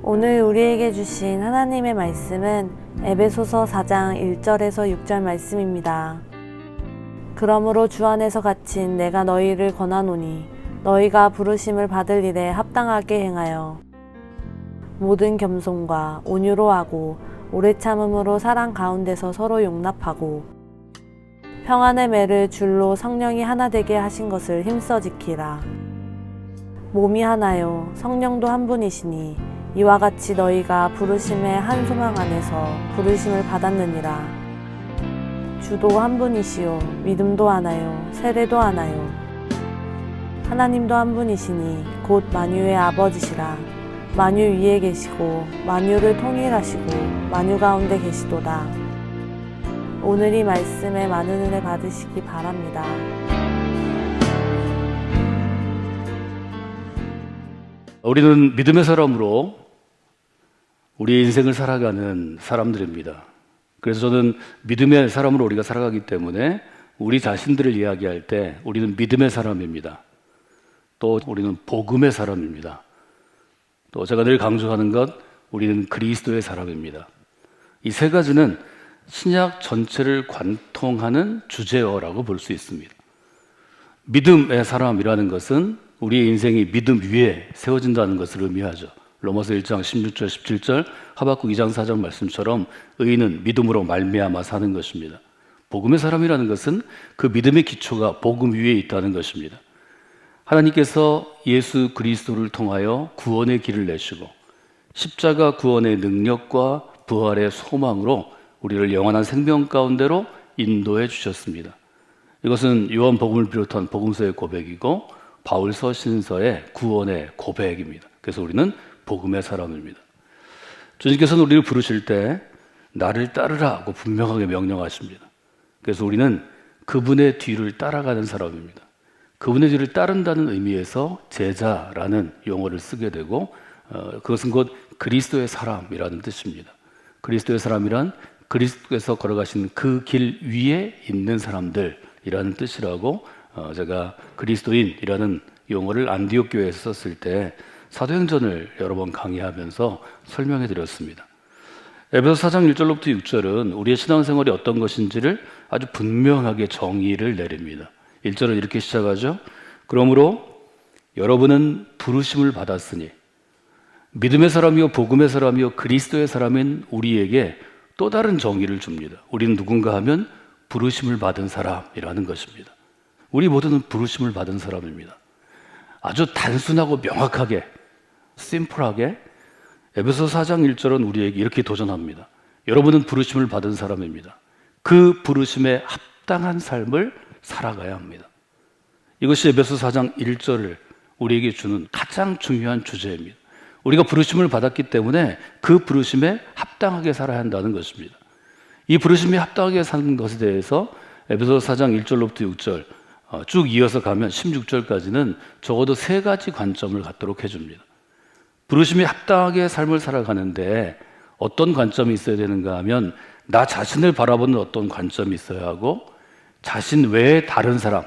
오늘 우리에게 주신 하나님의 말씀은 에베소서 4장 1절에서 6절 말씀입니다. 그러므로 주 안에서 갇힌 내가 너희를 권하노니 너희가 부르심을 받을 일에 합당하게 행하여 모든 겸손과 온유로 하고 오래 참음으로 사랑 가운데서 서로 용납하고 평안의 매를 줄로 성령이 하나 되게 하신 것을 힘써 지키라. 몸이 하나요 성령도 한 분이시니 이와 같이 너희가 부르심의 한 소망 안에서 부르심을 받았느니라. 주도 한 분이시요 믿음도 하나요 세례도 하나요 하나님도 한 분이시니 곧 만유의 아버지시라. 만유 위에 계시고 만유를 통일하시고 만유 가운데 계시도다. 오늘 이 말씀에 많은 은혜 받으시기 바랍니다. 우리는 믿음의 사람으로 우리의 인생을 살아가는 사람들입니다. 그래서 저는 믿음의 사람으로 우리가 살아가기 때문에 우리 자신들을 이야기할 때 우리는 믿음의 사람입니다. 또 우리는 복음의 사람입니다. 또 제가 늘 강조하는 것, 우리는 그리스도의 사람입니다. 이 세 가지는 신약 전체를 관통하는 주제어라고 볼 수 있습니다. 믿음의 사람이라는 것은 우리의 인생이 믿음 위에 세워진다는 것을 의미하죠. 로마서 1장 16절 17절 하박국 2장 4절 말씀처럼 의인은 믿음으로 말미암아 사는 것입니다. 복음의 사람이라는 것은 그 믿음의 기초가 복음 위에 있다는 것입니다. 하나님께서 예수 그리스도를 통하여 구원의 길을 내시고 십자가 구원의 능력과 부활의 소망으로 우리를 영원한 생명 가운데로 인도해 주셨습니다. 이것은 요한복음을 비롯한 복음서의 고백이고 바울서 신서의 구원의 고백입니다. 그래서 우리는 복음의 사람입니다. 주님께서는 우리를 부르실 때 나를 따르라고 분명하게 명령하십니다. 그래서 우리는 그분의 뒤를 따라가는 사람입니다. 그분의 뒤를 따른다는 의미에서 제자라는 용어를 쓰게 되고 그것은 곧 그리스도의 사람이라는 뜻입니다. 그리스도의 사람이란 그리스도께서 걸어가신 그 길 위에 있는 사람들이라는 뜻이라고 제가 그리스도인이라는 용어를 안디옥 교회에서 썼을 때 사도행전을 여러 번 강의하면서 설명해 드렸습니다. 에베소 4장 1절로부터 6절은 우리의 신앙생활이 어떤 것인지를 아주 분명하게 정의를 내립니다. 1절은 이렇게 시작하죠. 그러므로 여러분은 부르심을 받았으니 믿음의 사람이요 복음의 사람이요 그리스도의 사람인 우리에게 또 다른 정의를 줍니다. 우리는 누군가 하면 부르심을 받은 사람이라는 것입니다. 우리 모두는 부르심을 받은 사람입니다. 아주 단순하고 명확하게 심플하게 에베소 4장 1절은 우리에게 이렇게 도전합니다. 여러분은 부르심을 받은 사람입니다. 그 부르심에 합당한 삶을 살아가야 합니다. 이것이 에베소 4장 1절을 우리에게 주는 가장 중요한 주제입니다. 우리가 부르심을 받았기 때문에 그 부르심에 합당하게 살아야 한다는 것입니다. 이 부르심에 합당하게 사는 것에 대해서 에베소 4장 1절로부터 6절 쭉 이어서 가면 16절까지는 적어도 세 가지 관점을 갖도록 해줍니다. 부르심에 합당하게 삶을 살아가는데 어떤 관점이 있어야 되는가 하면 나 자신을 바라보는 어떤 관점이 있어야 하고 자신 외에 다른 사람,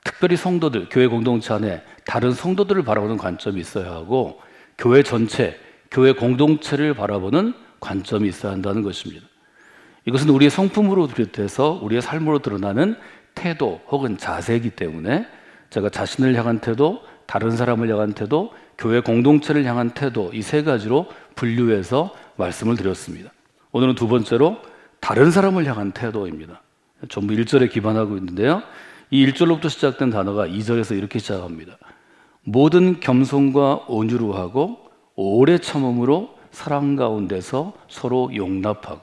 특별히 성도들, 교회 공동체 안에 다른 성도들을 바라보는 관점이 있어야 하고 교회 전체, 교회 공동체를 바라보는 관점이 있어야 한다는 것입니다. 이것은 우리의 성품으로 비롯해서 우리의 삶으로 드러나는 태도 혹은 자세이기 때문에 제가 자신을 향한 태도, 다른 사람을 향한 태도, 교회 공동체를 향한 태도 이 세 가지로 분류해서 말씀을 드렸습니다. 오늘은 두 번째로 다른 사람을 향한 태도입니다. 전부 1절에 기반하고 있는데요. 이 1절로부터 시작된 단어가 2절에서 이렇게 시작합니다. 모든 겸손과 온유로 하고 오래 참음으로 사랑 가운데서 서로 용납하고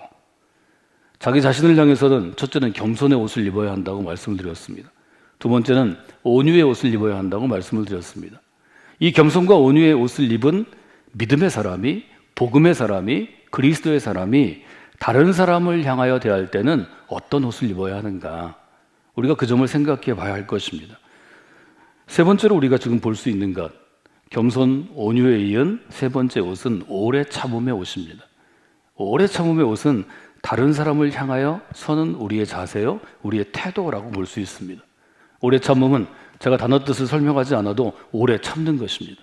자기 자신을 향해서는 첫째는 겸손의 옷을 입어야 한다고 말씀을 드렸습니다. 두 번째는 온유의 옷을 입어야 한다고 말씀을 드렸습니다. 이 겸손과 온유의 옷을 입은 믿음의 사람이, 복음의 사람이, 그리스도의 사람이 다른 사람을 향하여 대할 때는 어떤 옷을 입어야 하는가? 우리가 그 점을 생각해 봐야 할 것입니다. 세 번째로 우리가 지금 볼 수 있는 것, 겸손, 온유에 이은 세 번째 옷은 오래 참음의 옷입니다. 오래 참음의 옷은 다른 사람을 향하여 서는 우리의 자세요, 우리의 태도라고 볼 수 있습니다. 오래 참음은 제가 단어 뜻을 설명하지 않아도 오래 참는 것입니다.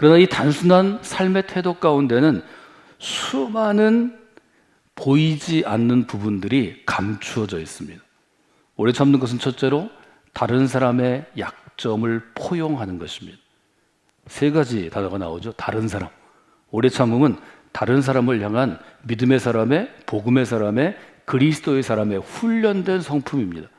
그러나 이 단순한 삶의 태도 가운데는 수많은 보이지 않는 부분들이 감추어져 있습니다. 오래 참는 것은 첫째로 다른 사람의 약점을 포용하는 것입니다. 세 가지 단어가 나오죠. 다른 사람. 오래 참음은 다른 사람을 향한 믿음의 사람의, 복음의 사람의, 그리스도의 사람의 훈련된 성품입니다.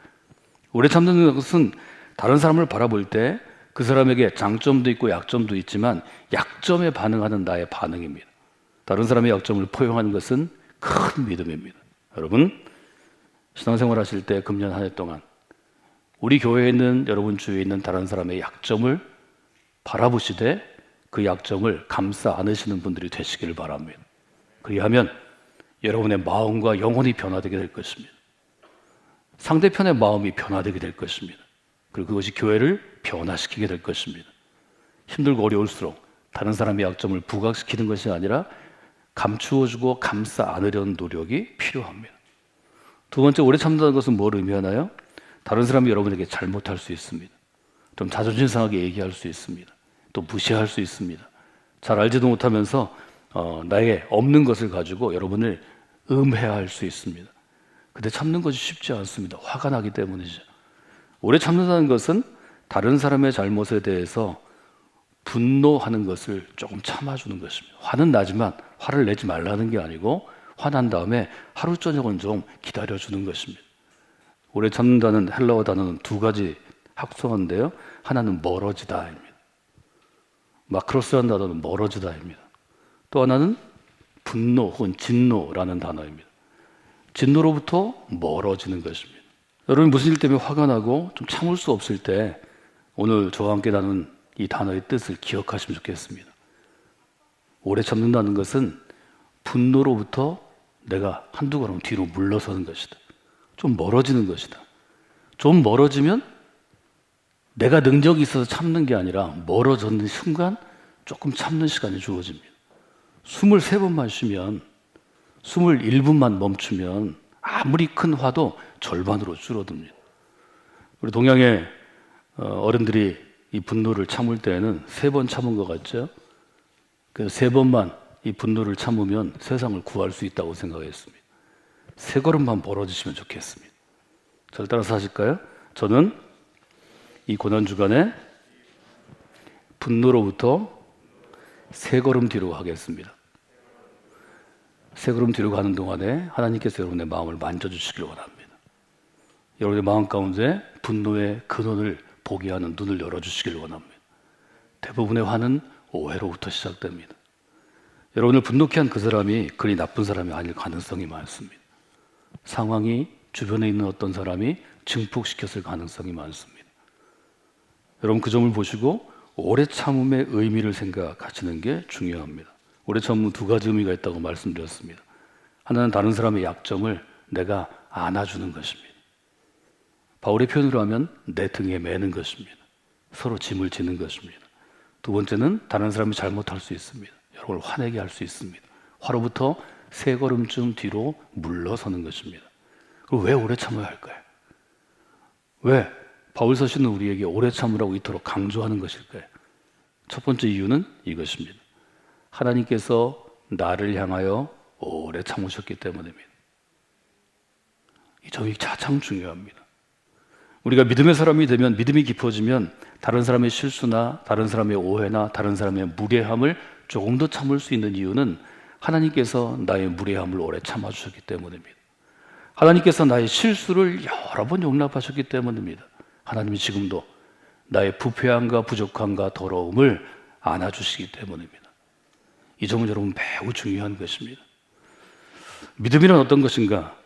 오래 참는 것은 다른 사람을 바라볼 때 그 사람에게 장점도 있고 약점도 있지만 약점에 반응하는 나의 반응입니다. 다른 사람의 약점을 포용하는 것은 큰 믿음입니다. 여러분, 신앙생활 하실 때 금년 한 해 동안 우리 교회에 있는 여러분 주위에 있는 다른 사람의 약점을 바라보시되 그 약점을 감싸 안으시는 분들이 되시기를 바랍니다. 그리하면 여러분의 마음과 영혼이 변화되게 될 것입니다. 상대편의 마음이 변화되게 될 것입니다. 그리고 그것이 교회를 변화시키게 될 것입니다. 힘들고 어려울수록 다른 사람의 약점을 부각시키는 것이 아니라 감추어주고 감싸 안으려는 노력이 필요합니다. 두 번째, 오래 참는다는 것은 뭘 의미하나요? 다른 사람이 여러분에게 잘못할 수 있습니다. 좀 자존심 상하게 얘기할 수 있습니다. 또 무시할 수 있습니다. 잘 알지도 못하면서 나에게 없는 것을 가지고 여러분을 음해할 수 있습니다. 근데 참는 것이 쉽지 않습니다. 화가 나기 때문이죠. 오래 참는다는 것은 다른 사람의 잘못에 대해서 분노하는 것을 조금 참아주는 것입니다. 화는 나지만 화를 내지 말라는 게 아니고 화난 다음에 하루 저녁은 좀 기다려주는 것입니다. 오래 참는다는 헬라어 단어는 두 가지 합성어인데요. 하나는 멀어지다입니다. 마크로스라는 단어는 멀어지다입니다. 또 하나는 분노 혹은 진노라는 단어입니다. 진노로부터 멀어지는 것입니다. 여러분 무슨 일 때문에 화가 나고 좀 참을 수 없을 때 오늘 저와 함께 나눈 이 단어의 뜻을 기억하시면 좋겠습니다. 오래 참는다는 것은 분노로부터 내가 한두 걸음 뒤로 물러서는 것이다. 좀 멀어지는 것이다. 좀 멀어지면 내가 능력이 있어서 참는 게 아니라 멀어졌는 순간 조금 참는 시간이 주어집니다. 23번만 쉬면 21분만 멈추면 아무리 큰 화도 절반으로 줄어듭니다. 우리 동양의 어른들이 이 분노를 참을 때에는 3번 참은 것 같죠? 그래서 3번만 이 분노를 참으면 세상을 구할 수 있다고 생각했습니다. 3걸음만 벌어지시면 좋겠습니다. 저를 따라서 하실까요? 저는 이 고난주간에 분노로부터 3걸음 뒤로 하겠습니다. 3걸음 뒤로 가는 동안에 하나님께서 여러분의 마음을 만져주시길 원합니다. 여러분의 마음 가운데 분노의 근원을 보게 하는 눈을 열어주시길 원합니다. 대부분의 화는 오해로부터 시작됩니다. 여러분을 분노케 한 그 사람이 그리 나쁜 사람이 아닐 가능성이 많습니다. 상황이 주변에 있는 어떤 사람이 증폭시켰을 가능성이 많습니다. 여러분 그 점을 보시고 오래 참음의 의미를 생각하시는 게 중요합니다. 오래 참음은 두 가지 의미가 있다고 말씀드렸습니다. 하나는 다른 사람의 약점을 내가 안아주는 것입니다. 바울의 표현으로 하면 내 등에 매는 것입니다. 서로 짐을 지는 것입니다. 두 번째는 다른 사람이 잘못할 수 있습니다. 여러분을 화내게 할 수 있습니다. 화로부터 3걸음쯤 뒤로 물러서는 것입니다. 그럼 왜 오래 참아야 할까요? 왜 바울 서신은 우리에게 오래 참으라고 이토록 강조하는 것일까요? 첫 번째 이유는 이것입니다. 하나님께서 나를 향하여 오래 참으셨기 때문입니다. 이 점이 가장 중요합니다. 우리가 믿음의 사람이 되면, 믿음이 깊어지면 다른 사람의 실수나 다른 사람의 오해나 다른 사람의 무례함을 조금 더 참을 수 있는 이유는 하나님께서 나의 무례함을 오래 참아주셨기 때문입니다. 하나님께서 나의 실수를 여러 번 용납하셨기 때문입니다. 하나님이 지금도 나의 부패함과 부족함과 더러움을 안아주시기 때문입니다. 이 점은 여러분 매우 중요한 것입니다. 믿음이란 어떤 것인가?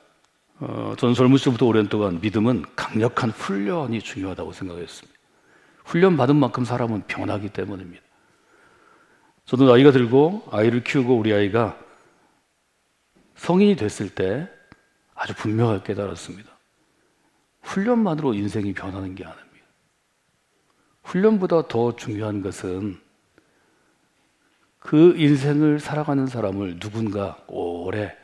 저는 젊은 시절부터 오랜 동안 믿음은 강력한 훈련이 중요하다고 생각했습니다. 훈련 받은 만큼 사람은 변하기 때문입니다. 저도 나이가 들고 아이를 키우고 우리 아이가 성인이 됐을 때 아주 분명하게 깨달았습니다. 훈련만으로 인생이 변하는 게 아닙니다. 훈련보다 더 중요한 것은 그 인생을 살아가는 사람을 누군가 오래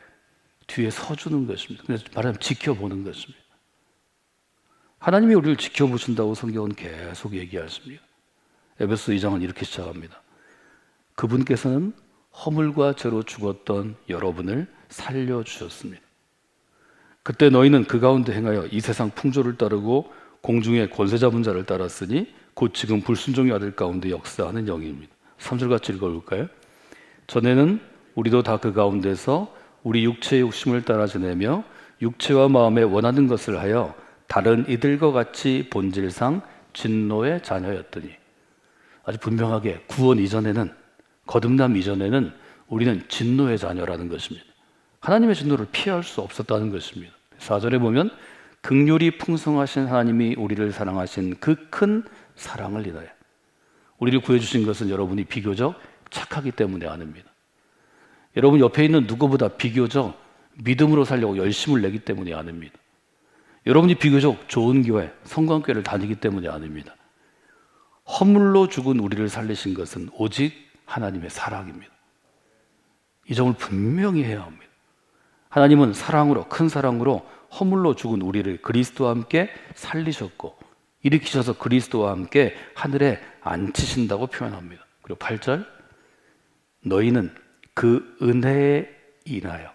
뒤에 서주는 것입니다. 그래서 말하자면 지켜보는 것입니다. 하나님이 우리를 지켜보신다고 성경은 계속 얘기하십니다. 에베소 2장은 이렇게 시작합니다. 그분께서는 허물과 죄로 죽었던 여러분을 살려주셨습니다. 그때 너희는 그 가운데 행하여 이 세상 풍조를 따르고 공중의 권세 잡은 자를 따랐으니 곧 지금 불순종의 아들 가운데 역사하는 영입니다. 3절 같이 읽어볼까요? 전에는 우리도 다 그 가운데서 우리 육체의 욕심을 따라 지내며 육체와 마음에 원하는 것을 하여 다른 이들과 같이 본질상 진노의 자녀였더니, 아주 분명하게 구원 이전에는, 거듭남 이전에는 우리는 진노의 자녀라는 것입니다. 하나님의 진노를 피할 수 없었다는 것입니다. 4절에 보면 긍휼이 풍성하신 하나님이 우리를 사랑하신 그 큰 사랑을 인하여, 우리를 구해주신 것은 여러분이 비교적 착하기 때문에 아닙니다. 여러분 옆에 있는 누구보다 비교적 믿음으로 살려고 열심을 내기 때문이 아닙니다. 여러분이 비교적 좋은 교회, 성광교회를 다니기 때문이 아닙니다. 허물로 죽은 우리를 살리신 것은 오직 하나님의 사랑입니다. 이 점을 분명히 해야 합니다. 하나님은 사랑으로, 큰 사랑으로 허물로 죽은 우리를 그리스도와 함께 살리셨고 일으키셔서 그리스도와 함께 하늘에 앉히신다고 표현합니다. 그리고 8절, 너희는 그 은혜에 인하여,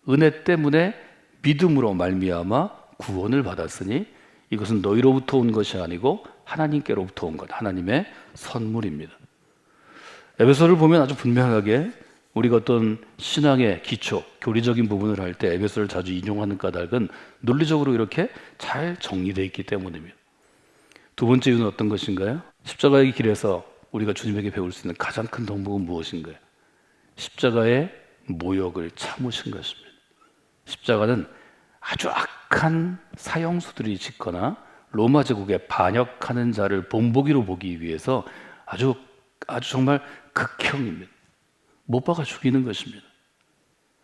은혜 때문에 믿음으로 말미암아 구원을 받았으니 이것은 너희로부터 온 것이 아니고 하나님께로부터 온 것, 하나님의 선물입니다. 에베소를 보면 아주 분명하게 우리가 어떤 신앙의 기초, 교리적인 부분을 할 때 에베소를 자주 인용하는 까닭은 논리적으로 이렇게 잘 정리되어 있기 때문입니다. 두 번째 이유는 어떤 것인가요? 십자가의 길에서 우리가 주님에게 배울 수 있는 가장 큰 덕목은 무엇인가요? 십자가의 모욕을 참으신 것입니다. 십자가는 아주 악한 사형수들이 짓거나 로마 제국에 반역하는 자를 본보기로 보기 위해서 아주 정말 극형입니다. 못 박아 죽이는 것입니다.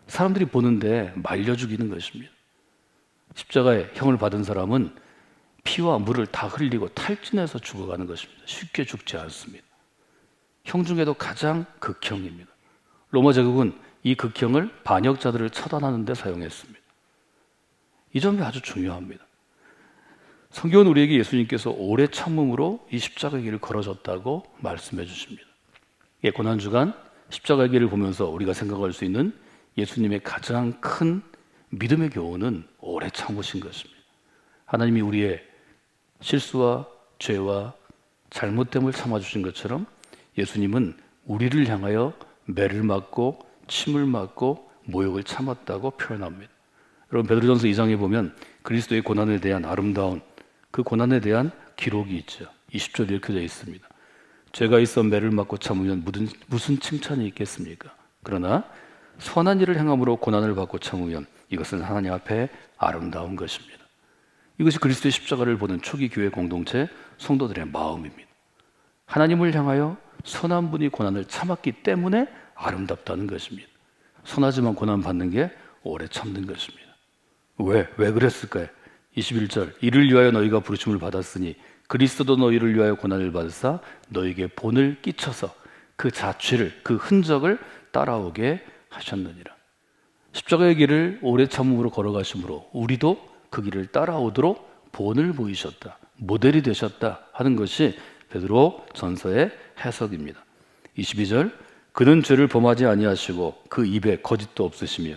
사람들이 보는데 말려 죽이는 것입니다. 십자가의 형을 받은 사람은 피와 물을 다 흘리고 탈진해서 죽어가는 것입니다. 쉽게 죽지 않습니다. 형 중에도 가장 극형입니다. 로마 제국은 이 극형을 반역자들을 처단하는 데 사용했습니다. 이 점이 아주 중요합니다. 성경은 우리에게 예수님께서 오래 참음으로 이 십자가의 길을 걸어졌다고 말씀해 주십니다. 이 고난주간 십자가의 길을 보면서 우리가 생각할 수 있는 예수님의 가장 큰 믿음의 교훈은 오래 참으신 것입니다. 하나님이 우리의 실수와 죄와 잘못됨을 참아주신 것처럼 예수님은 우리를 향하여 매를 맞고 침을 맞고 모욕을 참았다고 표현합니다. 여러분 베드로전서 2장에 보면 그리스도의 고난에 대한 아름다운 그 고난에 대한 기록이 있죠. 20절 이렇게 되어 있습니다. 죄가 있어 매를 맞고 참으면 무슨 칭찬이 있겠습니까? 그러나 선한 일을 행함으로 고난을 받고 참으면 이것은 하나님 앞에 아름다운 것입니다. 이것이 그리스도의 십자가를 보는 초기 교회 공동체 성도들의 마음입니다. 하나님을 향하여 선한 분이 고난을 참았기 때문에 아름답다는 것입니다. 선하지만 고난 받는 게 오래 참는 것입니다. 왜 그랬을까요? 21절, 이를 위하여 너희가 부르심을 받았으니 그리스도도 너희를 위하여 고난을 받으사 너희에게 본을 끼쳐서 그 자취를, 그 흔적을 따라오게 하셨느니라. 십자가의 길을 오래 참음으로 걸어가심으로 우리도 그 길을 따라오도록 본을 보이셨다, 모델이 되셨다 하는 것이 베드로 전서의 해석입니다. 22절, 그는 죄를 범하지 아니하시고 그 입에 거짓도 없으시며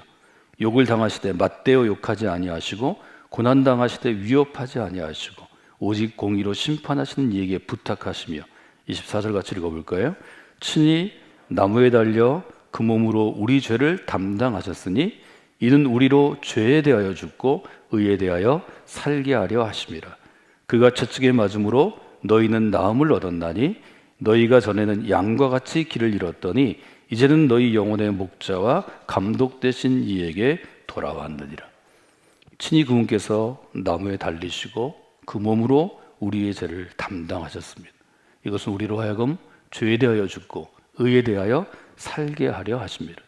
욕을 당하시되 맞대어 욕하지 아니하시고 고난 당하시되 위협하지 아니하시고 오직 공의로 심판하시는 이에게 부탁하시며 24절 같이 읽어볼까요? 친히 나무에 달려 그 몸으로 우리 죄를 담당하셨으니 이는 우리로 죄에 대하여 죽고 의에 대하여 살게 하려 하심이라. 그가 채찍에 맞음으로 너희는 나음을 얻었나니 너희가 전에는 양과 같이 길을 잃었더니 이제는 너희 영혼의 목자와 감독 되신 이에게 돌아왔느니라. 친히 그분께서 나무에 달리시고 그 몸으로 우리의 죄를 담당하셨습니다. 이것은 우리로 하여금 죄에 대하여 죽고 의에 대하여 살게 하려 하십니다.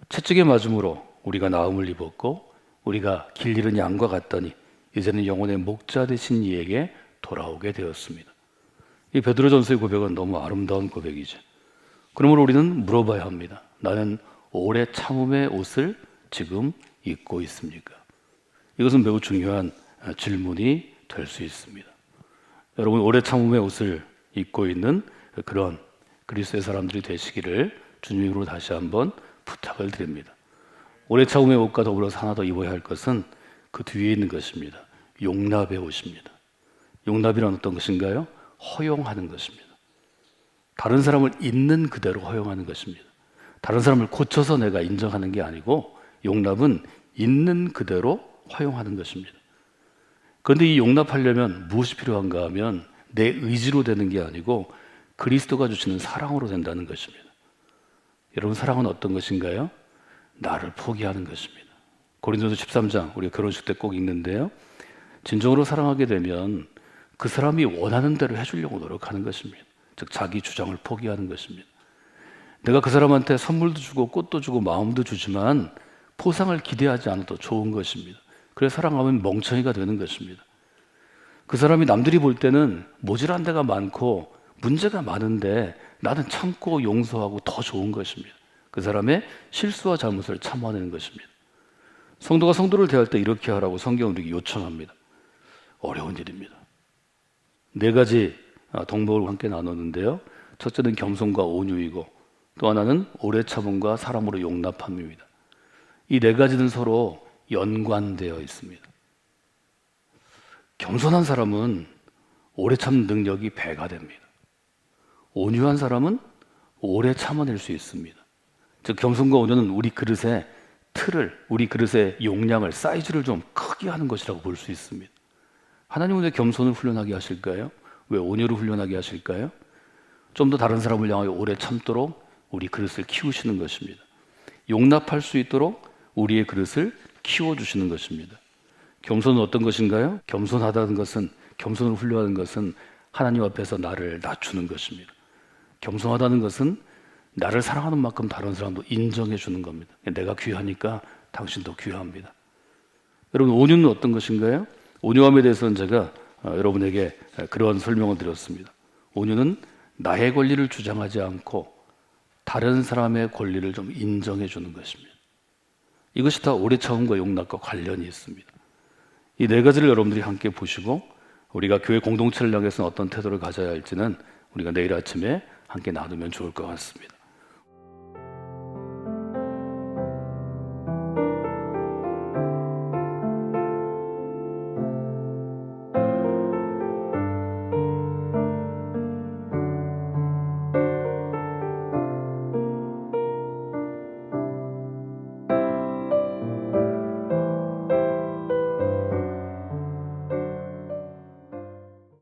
채찍에 맞음으로 우리가 나음을 입었고 우리가 길 잃은 양과 같더니 이제는 영혼의 목자 되신 이에게 돌아오게 되었습니다. 이 베드로전서의 고백은 너무 아름다운 고백이죠. 그러므로 우리는 물어봐야 합니다. 나는 오래 참음의 옷을 지금 입고 있습니까? 이것은 매우 중요한 질문이 될 수 있습니다. 여러분 오래 참음의 옷을 입고 있는 그런 그리스도의 사람들이 되시기를 주님으로 다시 한번 부탁을 드립니다. 오래 참음의 옷과 더불어서 하나 더 입어야 할 것은 그 뒤에 있는 것입니다. 용납의 옷입니다. 용납이란 어떤 것인가요? 허용하는 것입니다. 다른 사람을 있는 그대로 허용하는 것입니다. 다른 사람을 고쳐서 내가 인정하는 게 아니고 용납은 있는 그대로 허용하는 것입니다. 그런데 이 용납하려면 무엇이 필요한가 하면 내 의지로 되는 게 아니고 그리스도가 주시는 사랑으로 된다는 것입니다. 여러분, 사랑은 어떤 것인가요? 나를 포기하는 것입니다. 고린도서 13장 우리가 결혼식 때 꼭 읽는데요, 진정으로 사랑하게 되면 그 사람이 원하는 대로 해주려고 노력하는 것입니다. 즉 자기 주장을 포기하는 것입니다. 내가 그 사람한테 선물도 주고 꽃도 주고 마음도 주지만 포상을 기대하지 않아도 좋은 것입니다. 그래서 사랑하면 멍청이가 되는 것입니다. 그 사람이 남들이 볼 때는 모질한 데가 많고 문제가 많은데 나는 참고 용서하고 더 좋은 것입니다. 그 사람의 실수와 잘못을 참아내는 것입니다. 성도가 성도를 대할 때 이렇게 하라고 성경은 우리에게 요청합니다. 어려운 일입니다. 4가지 덕목을 함께 나눴는데요, 첫째는 겸손과 온유이고 또 하나는 오래 참음과 사람으로 용납함입니다. 이 4가지는 서로 연관되어 있습니다. 겸손한 사람은 오래 참는 능력이 배가 됩니다. 온유한 사람은 오래 참아낼 수 있습니다. 즉 겸손과 온유는 우리 그릇의 틀을, 우리 그릇의 용량을, 사이즈를 좀 크게 하는 것이라고 볼 수 있습니다. 하나님은 왜 겸손을 훈련하게 하실까요? 왜 온유를 훈련하게 하실까요? 좀 더 다른 사람을 향하여 오래 참도록 우리 그릇을 키우시는 것입니다. 용납할 수 있도록 우리의 그릇을 키워주시는 것입니다. 겸손은 어떤 것인가요? 겸손하다는 것은, 겸손을 훈련하는 것은 하나님 앞에서 나를 낮추는 것입니다. 겸손하다는 것은 나를 사랑하는 만큼 다른 사람도 인정해 주는 겁니다. 내가 귀하니까 당신도 귀합니다. 여러분, 온유는 어떤 것인가요? 온유함에 대해서는 제가 여러분에게 그런 설명을 드렸습니다. 온유는 나의 권리를 주장하지 않고 다른 사람의 권리를 좀 인정해 주는 것입니다. 이것이 다 오래 참음과 용납과 관련이 있습니다. 이 4가지를 여러분들이 함께 보시고 우리가 교회 공동체를 향해서는 어떤 태도를 가져야 할지는 우리가 내일 아침에 함께 나누면 좋을 것 같습니다.